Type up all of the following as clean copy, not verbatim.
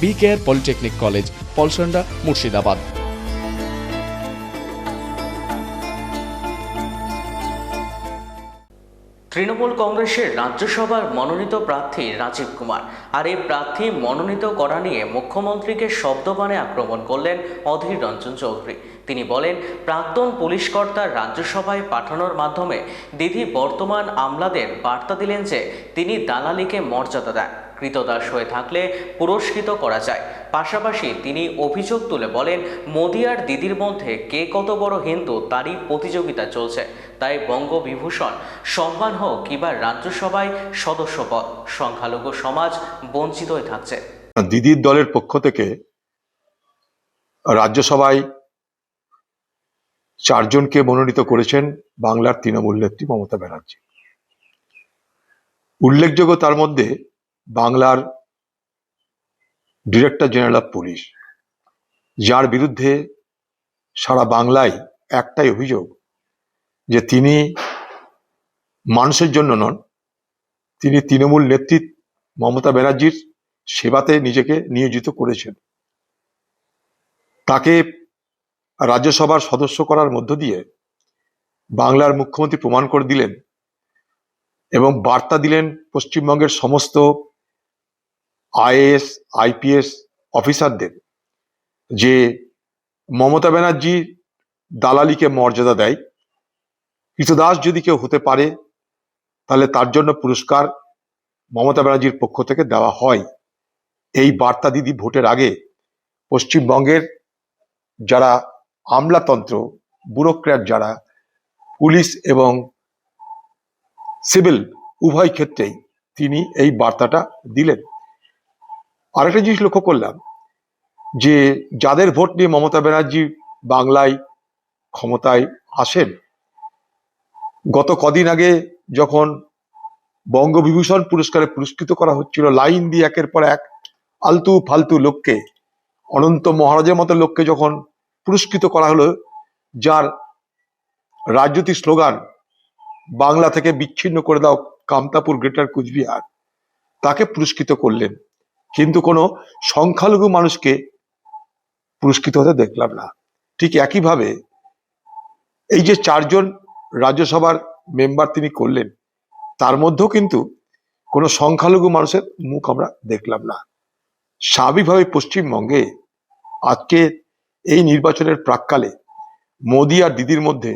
BKR polytechnic college, Palsanda, Murshidabad. Trinamool কংগ্রেসের রাজ্যসভার মনোনীত প্রার্থী রাজীব কুমার, আর এই প্রার্থী মনোনীত করা নিয়ে মুখ্যমন্ত্রীকে শব্দবাণে আক্রমণ করলেন অধীর রঞ্জন চৌধুরী। তিনি বলেন, প্রাক্তন পুলিশ কর্তার রাজ্যসভায় পাঠানোর মাধ্যমে দিদি বর্তমান আমলাদের বার্তা দিলেন যে তিনি দালালিকে মর্যাদা দেন, কৃতদাস হয়ে থাকলে পুরস্কৃত করা যায়। পাশাপাশি তিনি অভিযোগ তুলে বলেন, মোদি আর দিদির মধ্যে কে কত বড় হিন্দু তারই প্রতিযোগিতা চলছে। তাই বঙ্গবিভূষণ সম্মান হোক কিংবা রাজ্যসভায় সদস্যপদ, সংখ্যালঘু সমাজ বঞ্চিত হয়ে থাকছে। দিদির দলের পক্ষ থেকে রাজ্যসভায় 4 জনকে মনোনীত করেছেন বাংলার তৃণমূল নেত্রী মমতা ব্যানার্জি। উল্লেখযোগ্য তার মধ্যে বাংলার ডিরেক্টর জেনারেল অফ পুলিশ, যার বিরুদ্ধে সারা বাংলায় একটাই অভিযোগ যে তিনি মানুষের জন্য নন, তিনি তৃণমূল নেত্রী মমতা ব্যানার্জির সেবাতে নিজেকে নিয়োজিত করেছেন। তাকে রাজ্যসভার সদস্য করার মধ্য দিয়ে বাংলার মুখ্যমন্ত্রী প্রমাণ করে দিলেন এবং বার্তা দিলেন পশ্চিমবঙ্গের সমস্ত IAS IPS অফিসারদের যে মমতা ব্যানার্জি দালালিকে মর্যাদা দেয়, কৃতদাস যদি কেউ হতে পারে তাহলে তার জন্য পুরস্কার মমতা ব্যানার্জির পক্ষ থেকে দেওয়া হয়। এই বার্তা দিদি ভোটের আগে পশ্চিমবঙ্গের যারা আমলাতন্ত্র, ব্যুরোক্র্যাট, যারা পুলিশ এবং সিভিল উভয় ক্ষেত্রেই তিনি এই বার্তাটা দিলেন। আরেকটা জিনিস লক্ষ্য করলাম যে যাদের ভোট নিয়ে মমতা ব্যানার্জি বাংলায় ক্ষমতায় আসেন, গত কদিন আগে যখন বঙ্গবিভূষণ পুরস্কারে পুরস্কৃত করা হচ্ছিল, লাইন দিয়ে একের পর এক আলতু ফালতু লোককে, অনন্ত মহারাজের মতো লোককে যখন পুরস্কৃত করা হলো, যার রাজনৈতিক স্লোগান বাংলা থেকে বিচ্ছিন্ন করে দাও কামতাপুর গ্রেটার কুচবিহার, তাকে পুরস্কৃত করলেন, কিন্তু কোনো সংখ্যালঘু মানুষকে পুরস্কৃত হতে দেখলাম না। ঠিক একইভাবে এই যে 4 জন রাজ্যসভার মেম্বার তিনি করলেন, তার মধ্যেও কিন্তু কোনো সংখ্যালঘু মানুষের মুখ আমরা দেখলাম না। স্বাভাবিকভাবে পশ্চিমবঙ্গে আজকে এই নির্বাচনের প্রাক্কালে মোদি আর দিদির মধ্যে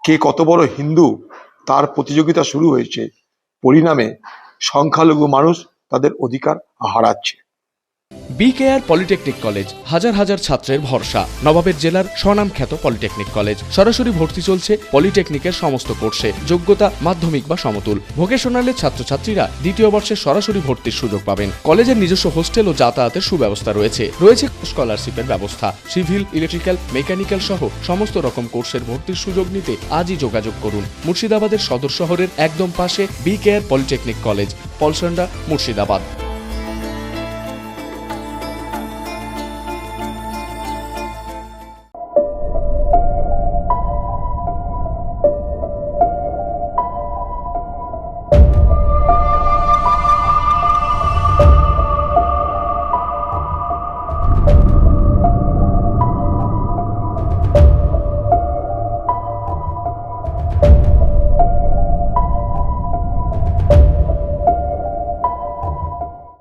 কে কত বড় হিন্দু তার প্রতিযোগিতা শুরু হয়েছে। পরিণামে সংখ্যালঘু মানুষ তাদের অধিকার হারাচ্ছে। BKR পলিটেকনিক কলেজ, হাজার হাজার ছাত্রের ভরসা। নবাবের জেলার স্বনামখ্যাত পলিটেকনিক কলেজ। সরাসরি ভর্তি চলছে পলিটেকনিকের সমস্ত কোর্সে। যোগ্যতা মাধ্যমিক বা সমতুল। ভোকেশনালের ছাত্রছাত্রীরা 2য় বর্ষে সরাসরি ভর্তির সুযোগ পাবেন। কলেজের নিজস্ব হোস্টেল ও যাতায়াতের সুব্যবস্থা রয়েছে। স্কলারশিপের ব্যবস্থা। সিভিল, ইলেকট্রিক্যাল, মেকানিক্যাল সহ সমস্ত রকম কোর্সের ভর্তির সুযোগ নিতে আজই যোগাযোগ করুন। মুর্শিদাবাদের সদর শহরের একদম পাশে BKR polytechnic college, Palsanda, Murshidabad.